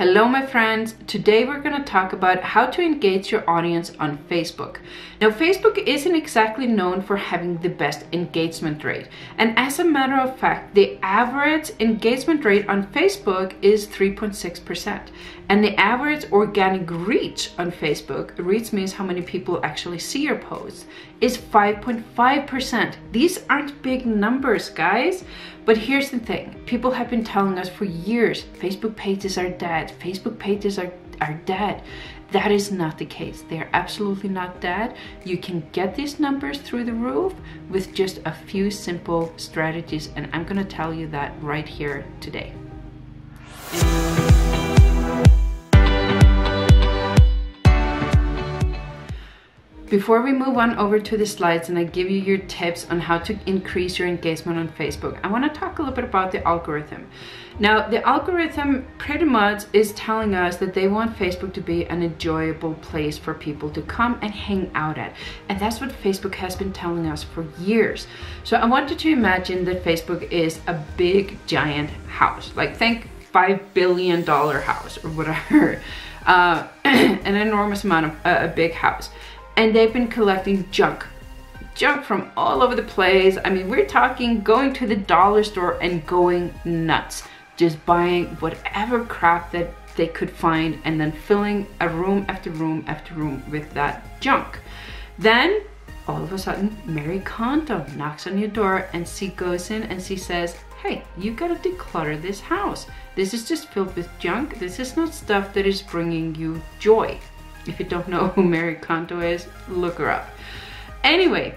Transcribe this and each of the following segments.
Hello my friends, today we're going to talk about how to engage your audience on Facebook. Now Facebook isn't exactly known for having the best engagement rate, and as a matter of fact the average engagement rate on Facebook is 3.6%, and the average organic reach on Facebook, reach means how many people actually see your posts, is 5.5%. These aren't big numbers, guys. But here's the thing, people have been telling us for years, Facebook pages are dead, Facebook pages are dead. That is not the case. They are absolutely not dead. You can get these numbers through the roof with just a few simple strategies, and I'm gonna tell you that right here today. Before we move on over to the slides and I give you your tips on how to increase your engagement on Facebook, I want to talk a little bit about the algorithm. Now, the algorithm pretty much is telling us that they want Facebook to be an enjoyable place for people to come and hang out at. And that's what Facebook has been telling us for years. So I want you to imagine that Facebook is a big, giant house. Like think $5 billion house or whatever. An enormous amount of a big house. And they've been collecting junk from all over the place. I mean, we're talking going to the dollar store and going nuts, just buying whatever crap that they could find and then filling a room after room after room with that junk. Then all of a sudden, Mary Kondo knocks on your door and she goes in and she says, hey, you gotta declutter this house. This is just filled with junk. This is not stuff that is bringing you joy. If you don't know who Mary Kondo is, look her up. Anyway,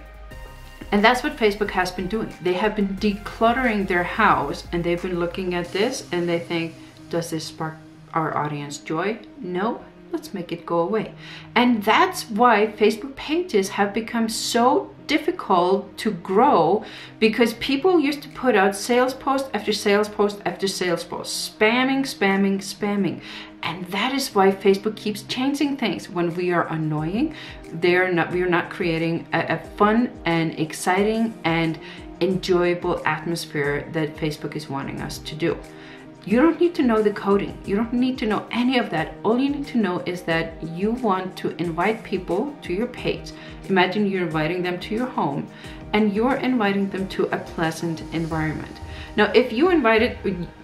and that's what Facebook has been doing. They have been decluttering their house and they've been looking at this and they think, does this spark our audience joy? No, let's make it go away. And that's why Facebook pages have become so difficult to grow, because people used to put out sales post after sales post after sales post, spamming. And that is why Facebook keeps changing things. When we are annoying, we are not creating a fun and exciting and enjoyable atmosphere that Facebook is wanting us to do. You don't need to know the coding. You don't need to know any of that. All you need to know is that you want to invite people to your page. Imagine you're inviting them to your home and you're inviting them to a pleasant environment. Now, if you invited,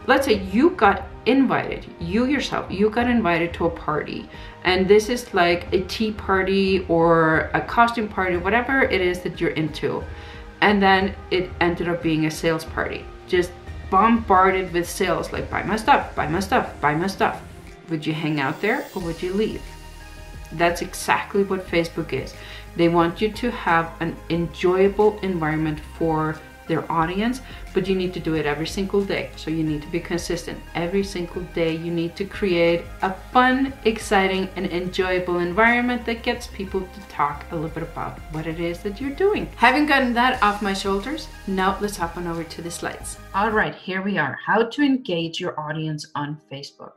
let's say you got invited, you yourself, you got invited to a party, and this is like a tea party or a costume party, whatever it is that you're into, and then it ended up being a sales party, just bombarded with sales, like buy my stuff, buy my stuff, buy my stuff. Would you hang out there or would you leave? That's exactly what Facebook is. They want you to have an enjoyable environment for their audience, but you need to do it every single day. So you need to be consistent. Every single day you need to create a fun, exciting, and enjoyable environment that gets people to talk a little bit about what it is that you're doing. Having gotten that off my shoulders, now let's hop on over to the slides. All right, here we are. How to engage your audience on Facebook.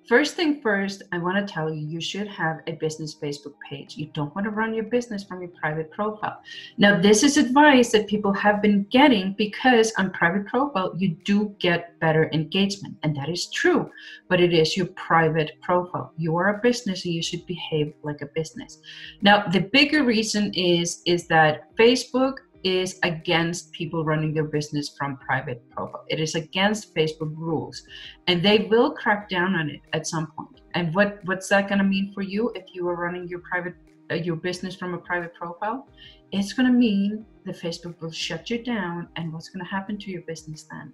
First thing first, I want to tell you, you should have a business Facebook page. You don't want to run your business from your private profile. Now, this is advice that people have been getting because on private profile, you do get better engagement. And that is true, but it is your private profile. You are a business and you should behave like a business. Now, the bigger reason is that Facebook is against people running their business from private profile. It is against Facebook rules, and they will crack down on it at some point. And what's that going to mean for you if you are running your business from a private profile? It's going to mean that Facebook will shut you down, and what's going to happen to your business then?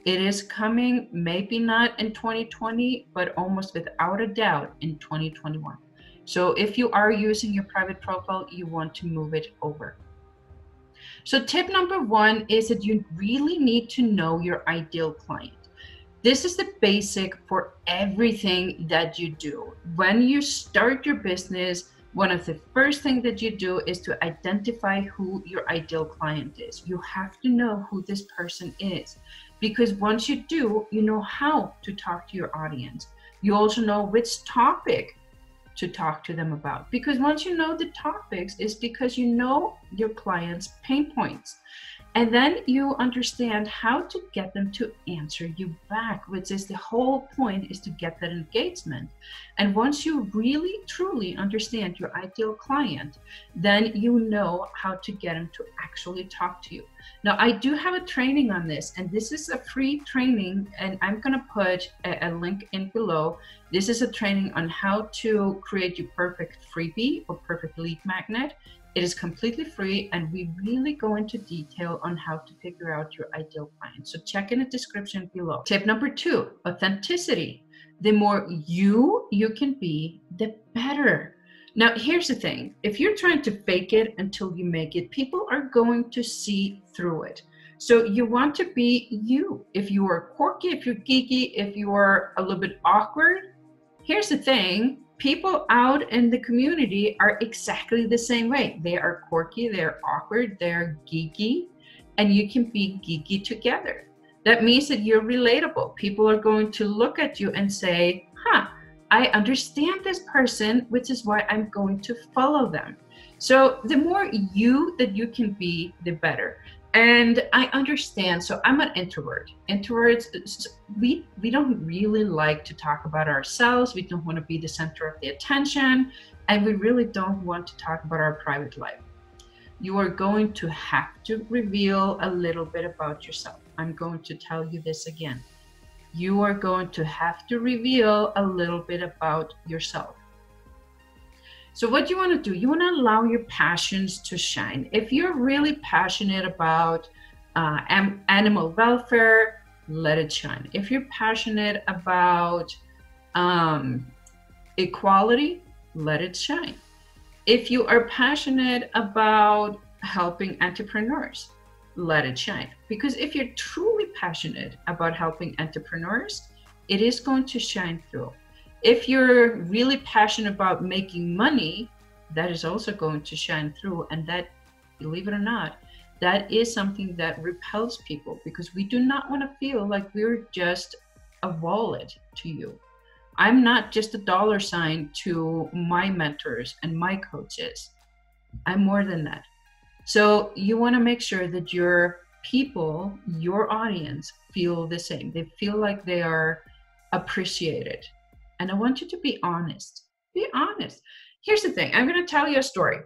It is coming, maybe not in 2020, but almost without a doubt in 2021. So if you are using your private profile, you want to move it over. So tip number one is that you really need to know your ideal client. This is the basic for everything that you do. When you start your business, one of the first things that you do is to identify who your ideal client is. You have to know who this person is, because once you do, you know how to talk to your audience. You also know which topic to talk to them about, because once you know the topics, is because you know your clients' pain points. And then you understand how to get them to answer you back, which is the whole point, is to get that engagement. And once you really truly understand your ideal client, then you know how to get them to actually talk to you. Now, I do have a training on this, and this is a free training, and I'm going to put a link in below. This is a training on how to create your perfect freebie or perfect lead magnet. It is completely free, and we really go into detail on how to figure out your ideal client. So check in the description below. Tip number 2, authenticity. The more you can be, the better. Now, here's the thing. If you're trying to fake it until you make it, people are going to see through it. So you want to be you. If you are quirky, if you're geeky, if you are a little bit awkward, here's the thing. People out in the community are exactly the same way. They are quirky, they're awkward, they're geeky, and you can be geeky together. That means that you're relatable. People are going to look at you and say, huh, I understand this person, which is why I'm going to follow them. So the more you that you can be, the better. And I understand, so I'm an introvert. Introverts, we don't really like to talk about ourselves. We don't want to be the center of the attention, and we really don't want to talk about our private life. You are going to have to reveal a little bit about yourself. I'm going to tell you this again. You are going to have to reveal a little bit about yourself. So what you want to do, you want to allow your passions to shine. If you're really passionate about animal welfare, let it shine. If you're passionate about equality, let it shine. If you are passionate about helping entrepreneurs, let it shine. Because if you're truly passionate about helping entrepreneurs, it is going to shine through. If you're really passionate about making money, that is also going to shine through. And that, believe it or not, that is something that repels people, because we do not want to feel like we're just a wallet to you. I'm not just a dollar sign to my mentors and my coaches. I'm more than that. So you want to make sure that your people, your audience, feel the same. They feel like they are appreciated. And I want you to be honest. Be honest. Here's the thing. I'm going to tell you a story.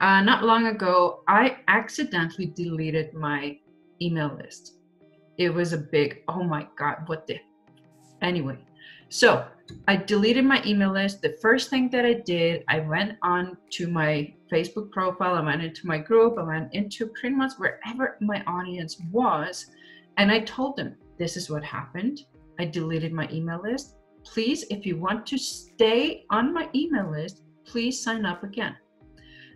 Not long ago, I accidentally deleted my email list. It was a big, oh my God, what the? Anyway, so I deleted my email list. The first thing that I did, I went on to my Facebook profile. I went into my group. I went into pretty much wherever my audience was. And I told them, this is what happened. I deleted my email list. Please, if you want to stay on my email list, please sign up again.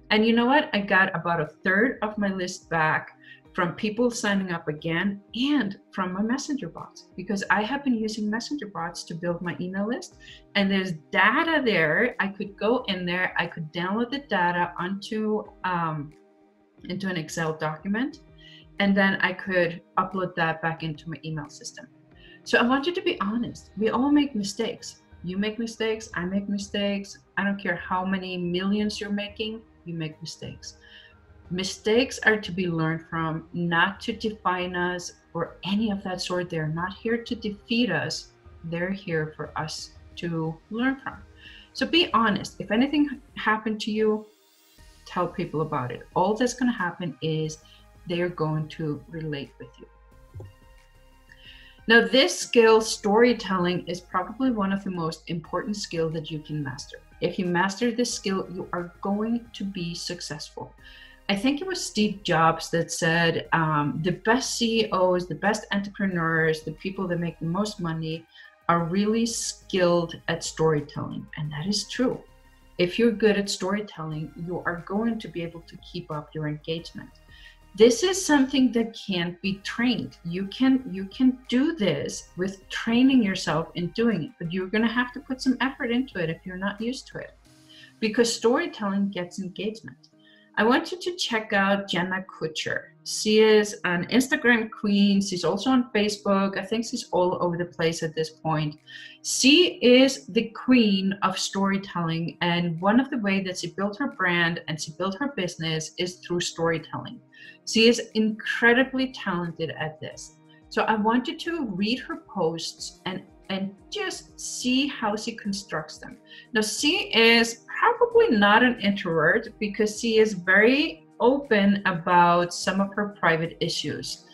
And you know what? I got about a third of my list back from people signing up again, and from my messenger bots, because I have been using messenger bots to build my email list. And there's data there. I could go in there, I could download the data onto into an Excel document, and then I could upload that back into my email system. So I want you to be honest. We all make mistakes. You make mistakes, I make mistakes. I don't care how many millions you're making, you make mistakes. Mistakes are to be learned from, not to define us or any of that sort. They're not here to defeat us. They're here for us to learn from. So be honest. If anything happened to you, tell people about it. All that's going to happen is they're going to relate with you. Now, this skill, storytelling, is probably one of the most important skills that you can master. If you master this skill, you are going to be successful. I think it was Steve Jobs that said, the best CEOs, the best entrepreneurs, the people that make the most money are really skilled at storytelling. And that is true. If you're good at storytelling, you are going to be able to keep up your engagement. This is something that can't be trained. You can do this with training yourself in doing it, but you're going to have to put some effort into it if you're not used to it, because storytelling gets engagement. I want you to check out Jenna Kutcher. She is an Instagram queen. She's also on Facebook. I think she's all over the place at this point. She is the queen of storytelling. And one of the ways that she built her brand and she built her business is through storytelling. She is incredibly talented at this. So I want you to read her posts and just see how she constructs them. Now, she is probably not an introvert because she is very open about some of her private issues.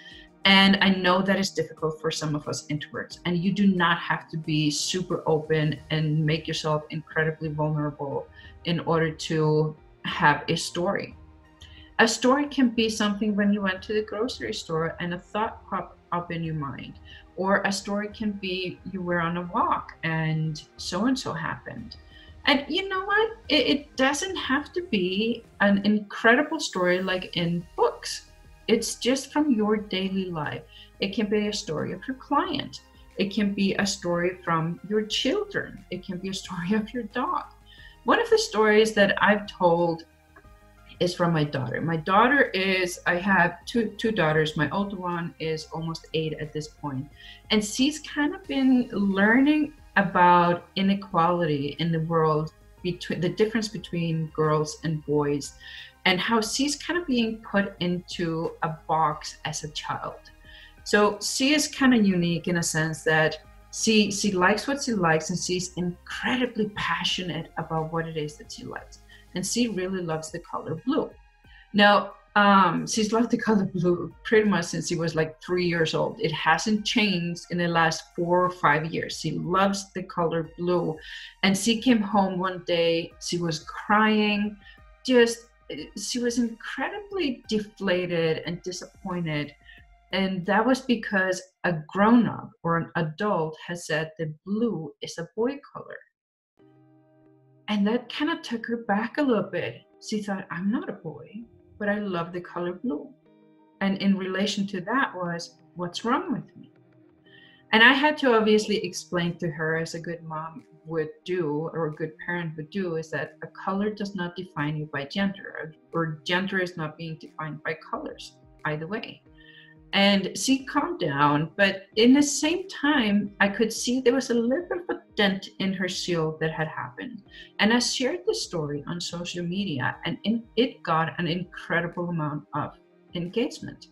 And I know that is difficult for some of us introverts. And you do not have to be super open and make yourself incredibly vulnerable in order to have a story. A story can be something when you went to the grocery store and a thought popped up in your mind. Or a story can be you were on a walk and so happened. And you know what? It doesn't have to be an incredible story like in books. It's just from your daily life. It can be a story of your client. It can be a story from your children. It can be a story of your dog. One of the stories that I've told is from my daughter. My daughter is, I have two daughters. My older one is almost 8 at this point. And she's kind of been learning about inequality in the world, between the difference between girls and boys, and how she's kind of being put into a box as a child. So she is kind of unique in a sense that she likes what she likes, and she's incredibly passionate about what it is that she likes. And she really loves the color blue. Now, she's loved the color blue pretty much since she was like 3 years old. It hasn't changed in the last 4 or 5 years. She loves the color blue. And she came home one day, she was crying, she was incredibly deflated and disappointed. And that was because a grown-up or an adult has said that blue is a boy color. And that kind of took her back a little bit. She thought, I'm not a boy, but I love the color blue. And in relation to that was, what's wrong with me? And I had to obviously explain to her, as a good mom would do, or a good parent would do, is that a color does not define you by gender, or gender is not being defined by colors, either way. And she calmed down, but in the same time, I could see there was a little bit of a dent in her shield that had happened. And I shared the story on social media, and it got an incredible amount of engagement.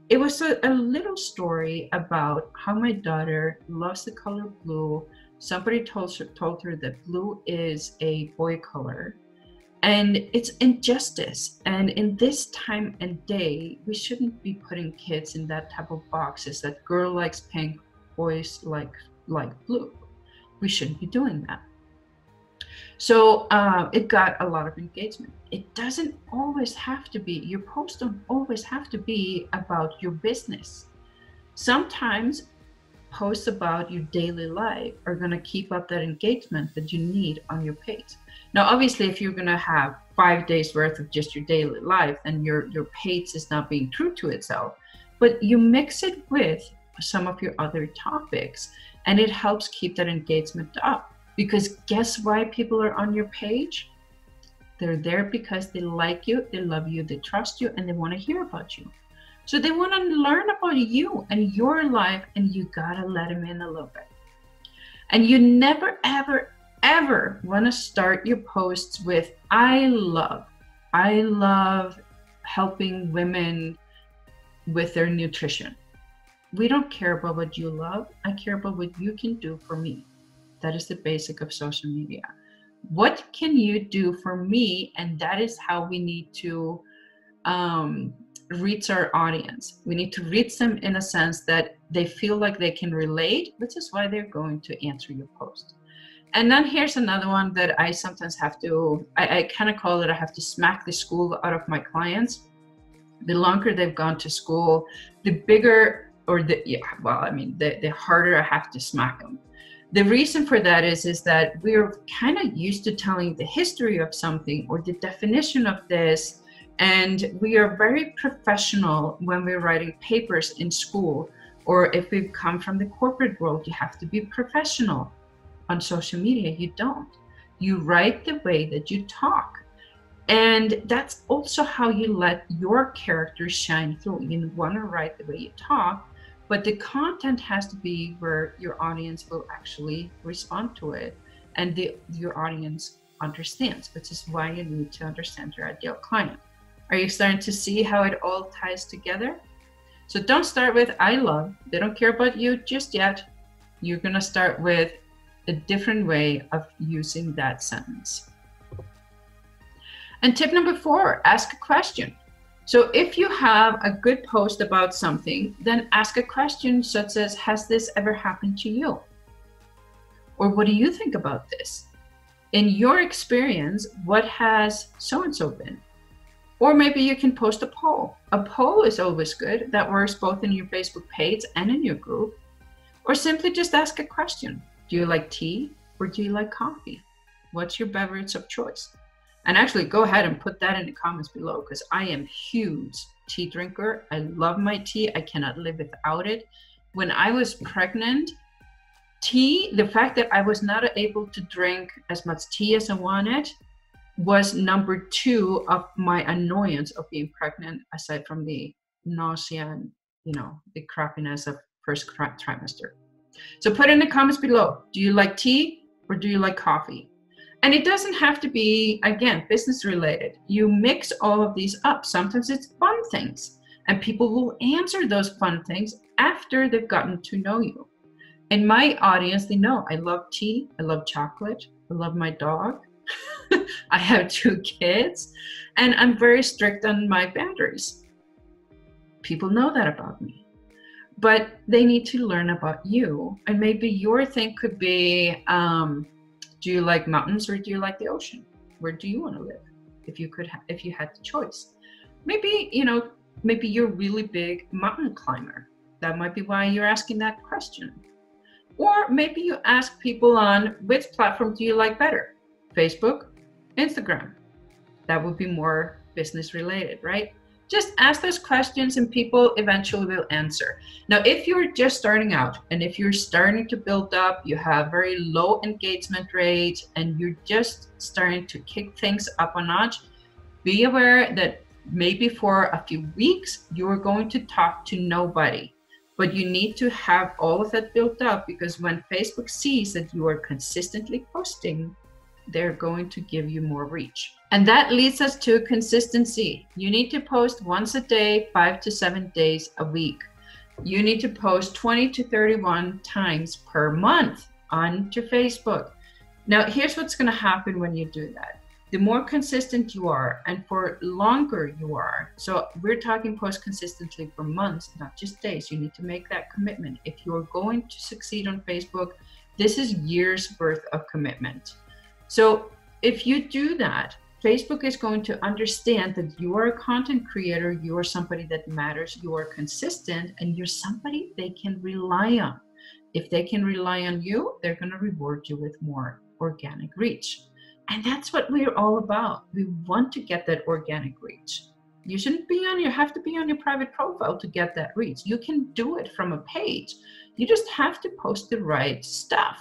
It was a little story about how my daughter loves the color blue. Somebody told her that blue is a boy color. And it's injustice. And in this time and day, we shouldn't be putting kids in that type of boxes that girl likes pink, boys like blue. We shouldn't be doing that. So it got a lot of engagement. It doesn't always have to be, your posts don't always have to be about your business. Sometimes posts about your daily life are going to keep up that engagement that you need on your page. Now, obviously, if you're going to have 5 days worth of just your daily life, then your page is not being true to itself. But you mix it with some of your other topics, and it helps keep that engagement up. Because guess why people are on your page? They're there because they like you, they love you, they trust you, and they want to hear about you. So they want to learn about you and your life, and you gotta let them in a little bit. And you never, ever want to start your posts with, I love helping women with their nutrition. We don't care about what you love. I care about what you can do for me. That is the basic of social media. What can you do for me? And that is how we need to reach our audience. We need to reach them in a sense that they feel like they can relate, which is why they're going to answer your post. And then here's another one that I sometimes have to, I kind of call it, I have to smack the school out of my clients. The longer they've gone to school, the bigger, or the harder I have to smack them. The reason for that is that we're kind of used to telling the history of something or the definition of this, and we are very professional when we're writing papers in school, or if we've come from the corporate world, you have to be professional. On social media, you don't. You write the way that you talk. And that's also how you let your character shine through. You want to write the way you talk, but the content has to be where your audience will actually respond to it, and your audience understands, which is why you need to understand your ideal client. Are you starting to see how it all ties together? So don't start with I love, they don't care about you just yet. You're gonna start with a different way of using that sentence. And tip number 4, ask a question. So if you have a good post about something, then ask a question such as, has this ever happened to you? Or what do you think about this? In your experience, what has so-and-so been? Or maybe you can post a poll. A poll is always good. That works both in your Facebook page and in your group. Or simply just ask a question. Do you like tea or do you like coffee? What's your beverage of choice? And actually go ahead and put that in the comments below, because I am a huge tea drinker. I love my tea. I cannot live without it. When I was pregnant, tea, the fact that I was not able to drink as much tea as I wanted, was number 2 of my annoyance of being pregnant, aside from the nausea and, the crappiness of first trimester. So put in the comments below, do you like tea or do you like coffee? And it doesn't have to be, again, business related. You mix all of these up. Sometimes it's fun things, and people will answer those fun things after they've gotten to know you. In my audience, they know I love tea, I love chocolate, I love my dog. I have 2 kids, and I'm very strict on my boundaries. People know that about me, but they need to learn about you. And maybe your thing could be, do you like mountains or do you like the ocean? Where do you want to live? If you had the choice, maybe you're a really big mountain climber. That might be why you're asking that question. Or maybe you ask people on, which platform do you like better? Facebook, Instagram. That would be more business related, right? Just ask those questions and people eventually will answer. Now, if you're just starting out and if you're starting to build up, you have very low engagement rate and you're just starting to kick things up a notch, be aware that maybe for a few weeks, you're going to talk to nobody. But you need to have all of that built up, because when Facebook sees that you are consistently posting, they're going to give you more reach. And that leads us to consistency. You need to post once a day, 5 to 7 days a week. You need to post 20 to 31 times per month onto Facebook. Now, here's what's going to happen when you do that. The more consistent you are and for longer you are, so we're talking post consistently for months, not just days. You need to make that commitment. If you're going to succeed on Facebook, this is years worth of commitment. So if you do that, Facebook is going to understand that you are a content creator, you are somebody that matters, you are consistent, and you're somebody they can rely on. If they can rely on you, they're going to reward you with more organic reach. And that's what we're all about. We want to get that organic reach. You shouldn't have to be on your private profile to get that reach. You can do it from a page. You just have to post the right stuff.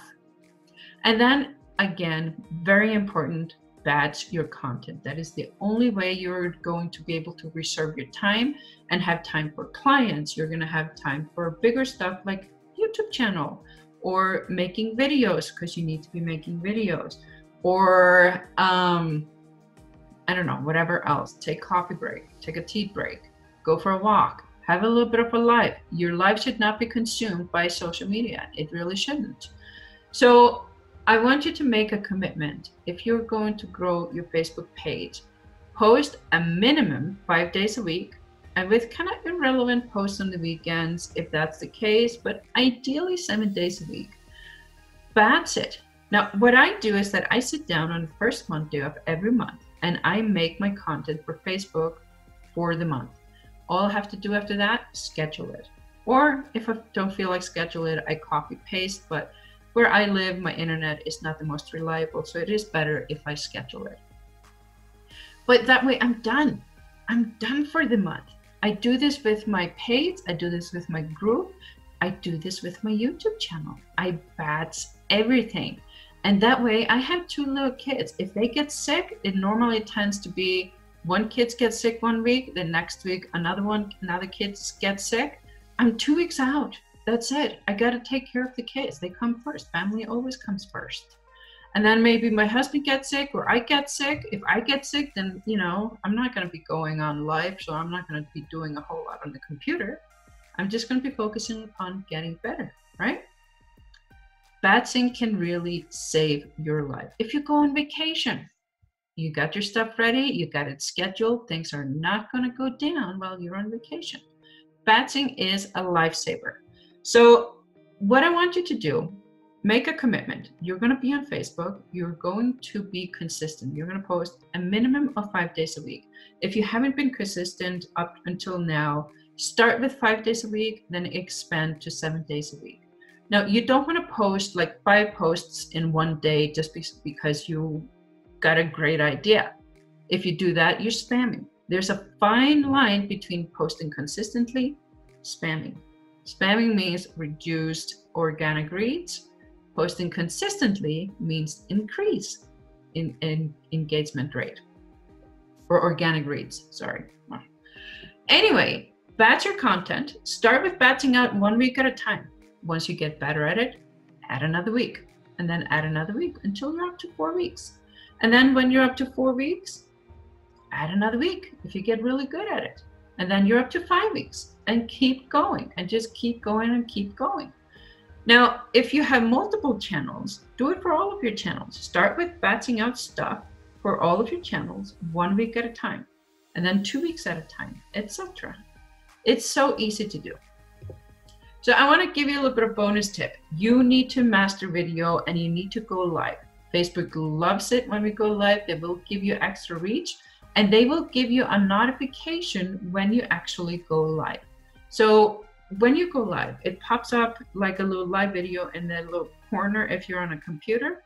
And then again, very important, batch your content. That is the only way you're going to be able to reserve your time and have time for clients. You're going to have time for bigger stuff like YouTube channel or making videos, because you need to be making videos, or I don't know, whatever else. Take a coffee break, take a tea break, go for a walk, have a little bit of a life. Your life should not be consumed by social media. It really shouldn't. So I want you to make a commitment. If you're going to grow your Facebook page, post a minimum 5 days a week, and with kind of irrelevant posts on the weekends, if that's the case, but ideally 7 days a week. That's it. Now, what I do is that I sit down on the first Monday of every month and I make my content for Facebook for the month. All I have to do after that, schedule it. Or if I don't feel like schedule it, I copy paste, but where I live, my internet is not the most reliable, so it is better if I schedule it. But that way I'm done. I'm done for the month. I do this with my page, I do this with my group, I do this with my YouTube channel. I batch everything. And that way I have 2 little kids. If they get sick, it normally tends to be one kid gets sick one week, the next week another kid gets sick. I'm 2 weeks out. That's it. I got to take care of the kids. They come first. Family always comes first. And then maybe my husband gets sick or I get sick. If I get sick, then, you know, I'm not going to be going on live. So I'm not going to be doing a whole lot on the computer. I'm just going to be focusing on getting better, right? Batching can really save your life. If you go on vacation, you got your stuff ready, you got it scheduled, things are not going to go down while you're on vacation. Batching is a lifesaver. So what I want you to do, make a commitment. You're going to be on Facebook. You're going to be consistent. You're going to post a minimum of 5 days a week. If you haven't been consistent up until now, start with 5 days a week, then expand to 7 days a week. Now, you don't want to post like 5 posts in one day just because you got a great idea. If you do that, you're spamming. There's a fine line between posting consistently, spamming. Spamming means reduced organic reach. Posting consistently means increase in engagement rate or organic reach, sorry. Anyway, batch your content. Start with batching out 1 week at a time. Once you get better at it, add another week and then add another week until you're up to 4 weeks. And then when you're up to 4 weeks, add another week if you get really good at it. And then you're up to 5 weeks and keep going and just keep going and keep going. Now, if you have multiple channels, do it for all of your channels. Start with batching out stuff for all of your channels 1 week at a time, and then 2 weeks at a time, etc. It's so easy to do. So I want to give you a little bit of bonus tip. You need to master video and you need to go live. Facebook loves it when we go live. They will give you extra reach and they will give you a notification when you actually go live. So when you go live, it pops up like a little live video in the little corner if you're on a computer.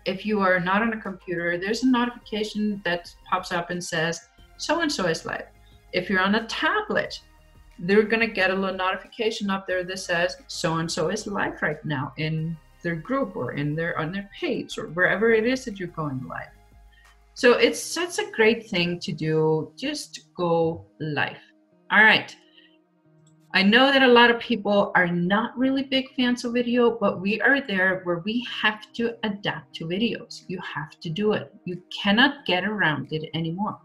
If you are not on a computer, there's a notification that pops up and says, so-and-so is live. If you're on a tablet, they're gonna get a little notification up there that says, so-and-so is live right now in their group or on their page or wherever it is that you're going live. So it's such a great thing to do. Just go live. All right. I know that a lot of people are not really big fans of video, but we are there where we have to adapt to videos. You have to do it. You cannot get around it anymore.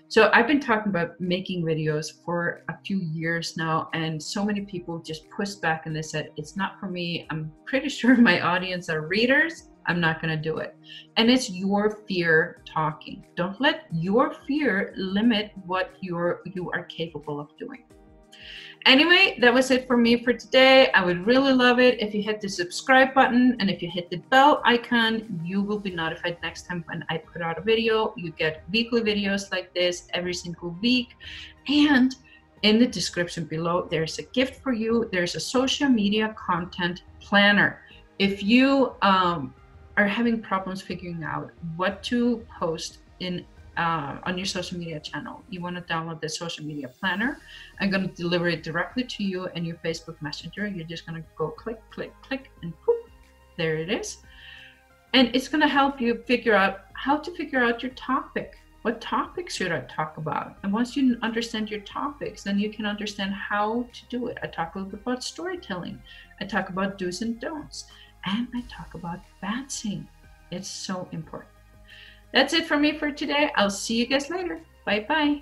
So I've been talking about making videos for a few years now, and so many people just pushed back and they said, it's not for me. I'm pretty sure my audience are readers. I'm not going to do it. And it's your fear talking. Don't let your fear limit what you are capable of doing. Anyway, that was it for me for today. I would really love it if you hit the subscribe button, and if you hit the bell icon, you will be notified next time when I put out a video. You get weekly videos like this every single week. And in the description below, there's a gift for you. There's a social media content planner. If you are having problems figuring out what to post on your social media channel, you want to download the social media planner. I'm going to deliver it directly to you in your Facebook Messenger. You're just going to go click, click, click, and poof, there it is. And it's going to help you figure out how to figure out your topic. What topics should I talk about? And once you understand your topics, then you can understand how to do it. I talk a little bit about storytelling. I talk about do's and don'ts. And I talk about batching. It's so important. That's it for me for today. I'll see you guys later. Bye-bye.